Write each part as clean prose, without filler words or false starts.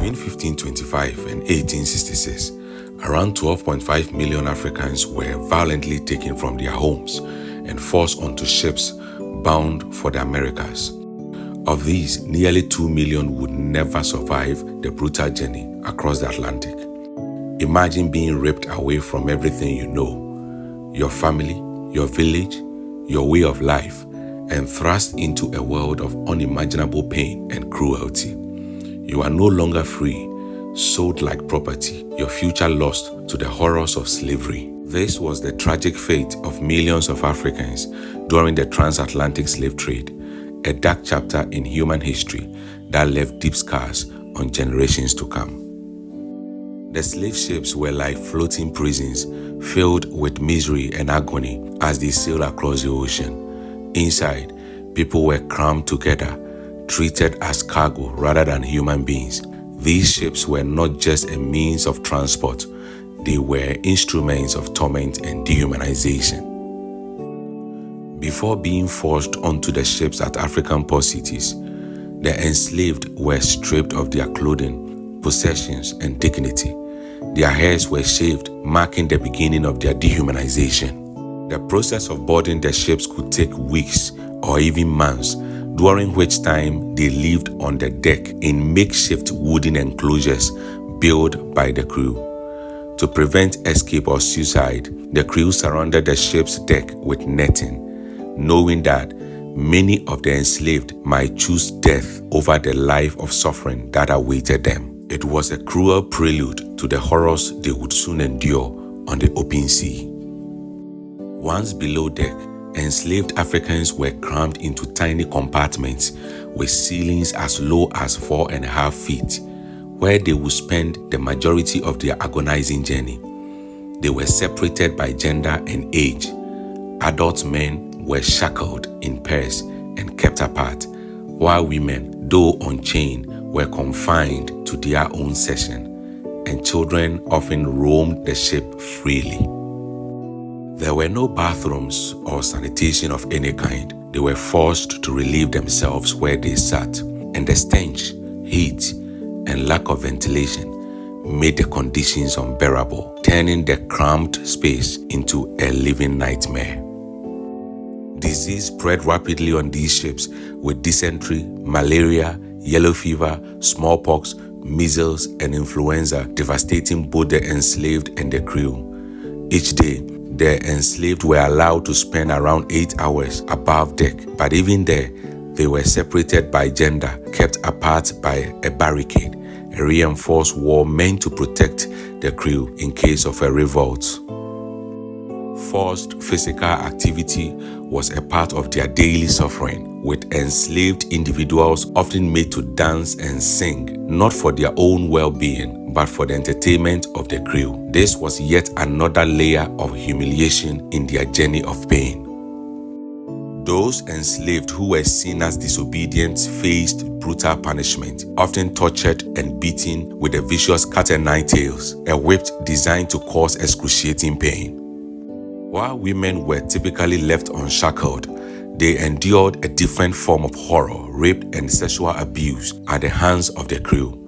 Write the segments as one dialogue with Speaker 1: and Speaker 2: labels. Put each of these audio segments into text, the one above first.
Speaker 1: Between 1525 and 1866, around 12.5 million Africans were violently taken from their homes and forced onto ships bound for the Americas. Of these, nearly 2 million would never survive the brutal journey across the Atlantic. Imagine being ripped away from everything you know, your family, your village, your way of life, and thrust into a world of unimaginable pain and cruelty. You are no longer free, sold like property, your future lost to the horrors of slavery. This was the tragic fate of millions of Africans during the transatlantic slave trade, a dark chapter in human history that left deep scars on generations to come. The slave ships were like floating prisons filled with misery and agony as they sailed across the ocean. Inside, people were crammed together, treated as cargo rather than human beings. These ships were not just a means of transport, they were instruments of torment and dehumanization. Before being forced onto the ships at African port cities, the enslaved were stripped of their clothing, possessions, and dignity. Their hairs were shaved, marking the beginning of their dehumanization. The process of boarding the ships could take weeks or even months, during which time they lived on the deck in makeshift wooden enclosures built by the crew. To prevent escape or suicide, the crew surrounded the ship's deck with netting, knowing that many of the enslaved might choose death over the life of suffering that awaited them. It was a cruel prelude to the horrors they would soon endure on the open sea. Once below deck, enslaved Africans were crammed into tiny compartments with ceilings as low as 4.5 feet, where they would spend the majority of their agonizing journey. They were separated by gender and age. Adult men were shackled in pairs and kept apart, while women, though on chain, were confined to their own section, and children often roamed the ship freely. There were no bathrooms or sanitation of any kind. They were forced to relieve themselves where they sat, and the stench, heat, and lack of ventilation made the conditions unbearable, turning the cramped space into a living nightmare. Disease spread rapidly on these ships, with dysentery, malaria, yellow fever, smallpox, measles, and influenza devastating both the enslaved and the crew. Each day, the enslaved were allowed to spend around 8 hours above deck, but even there, they were separated by gender, kept apart by a barricade, a reinforced wall meant to protect the crew in case of a revolt. Forced physical activity was a part of their daily suffering, with enslaved individuals often made to dance and sing, not for their own well-being, but for the entertainment of the crew. This was yet another layer of humiliation in their journey of pain. Those enslaved who were seen as disobedient faced brutal punishment, often tortured and beaten with the vicious cat-and-nine tails, a whip designed to cause excruciating pain. While women were typically left unshackled, they endured a different form of horror, rape, and sexual abuse at the hands of the crew.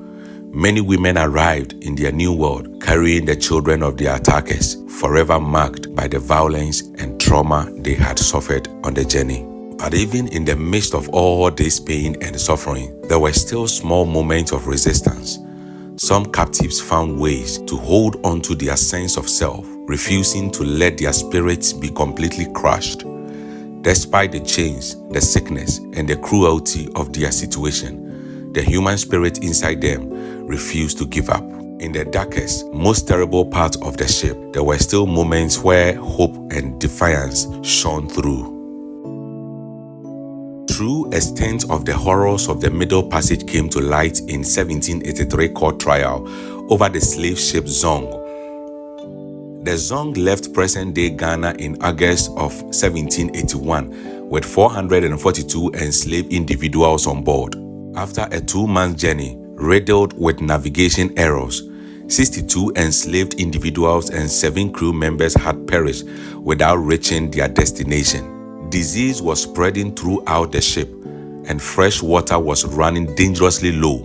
Speaker 1: Many women arrived in their new world carrying the children of their attackers, forever marked by the violence and trauma they had suffered on the journey. But even in the midst of all this pain and suffering, there were still small moments of resistance. Some captives found ways to hold on to their sense of self, refusing to let their spirits be completely crushed. Despite the chains, the sickness, and the cruelty of their situation, the human spirit inside them refused to give up. In the darkest, most terrible part of the ship, there were still moments where hope and defiance shone through. True extent of the horrors of the Middle Passage came to light in 1783 court trial over the slave ship Zong. The Zong left present-day Ghana in August of 1781 with 442 enslaved individuals on board. After a 2-month journey, riddled with navigation errors, 62 enslaved individuals and 7 crew members had perished without reaching their destination. Disease was spreading throughout the ship, and fresh water was running dangerously low.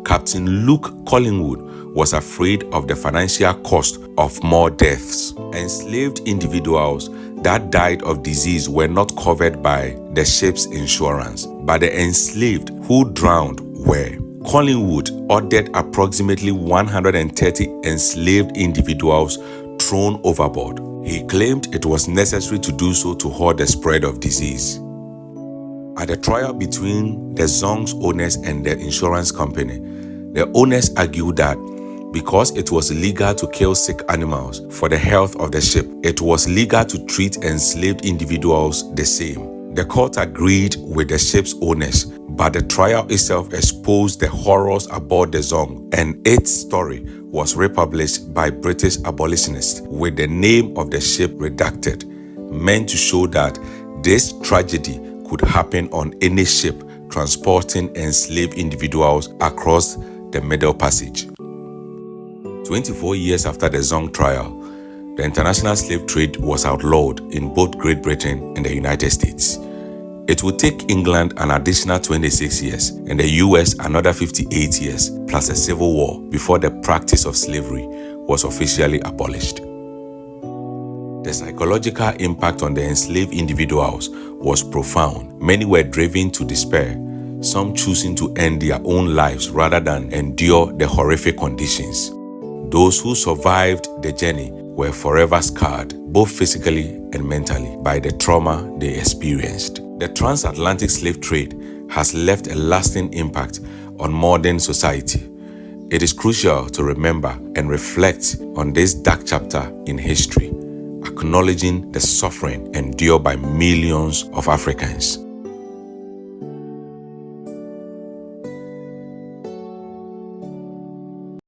Speaker 1: Captain Luke Collingwood was afraid of the financial cost of more deaths. Enslaved individuals that died of disease were not covered by the ship's insurance, but the enslaved who drowned were. Collingwood ordered approximately 130 enslaved individuals thrown overboard. He claimed it was necessary to do so to halt the spread of disease. At the trial between the Zong's owners and the insurance company, the owners argued that because it was illegal to kill sick animals for the health of the ship, it was legal to treat enslaved individuals the same. The court agreed with the ship's owners, but the trial itself exposed the horrors aboard the Zong, and its story was republished by British abolitionists with the name of the ship redacted, meant to show that this tragedy could happen on any ship transporting enslaved individuals across the Middle Passage. 24 years after the Zong trial, the international slave trade was outlawed in both Great Britain and the United States. It would take England an additional 26 years and the US another 58 years plus a civil war before the practice of slavery was officially abolished. The psychological impact on the enslaved individuals was profound. Many were driven to despair, some choosing to end their own lives rather than endure the horrific conditions. Those who survived the journey were forever scarred, both physically and mentally, by the trauma they experienced. The transatlantic slave trade has left a lasting impact on modern society. It is crucial to remember and reflect on this dark chapter in history, acknowledging the suffering endured by millions of Africans.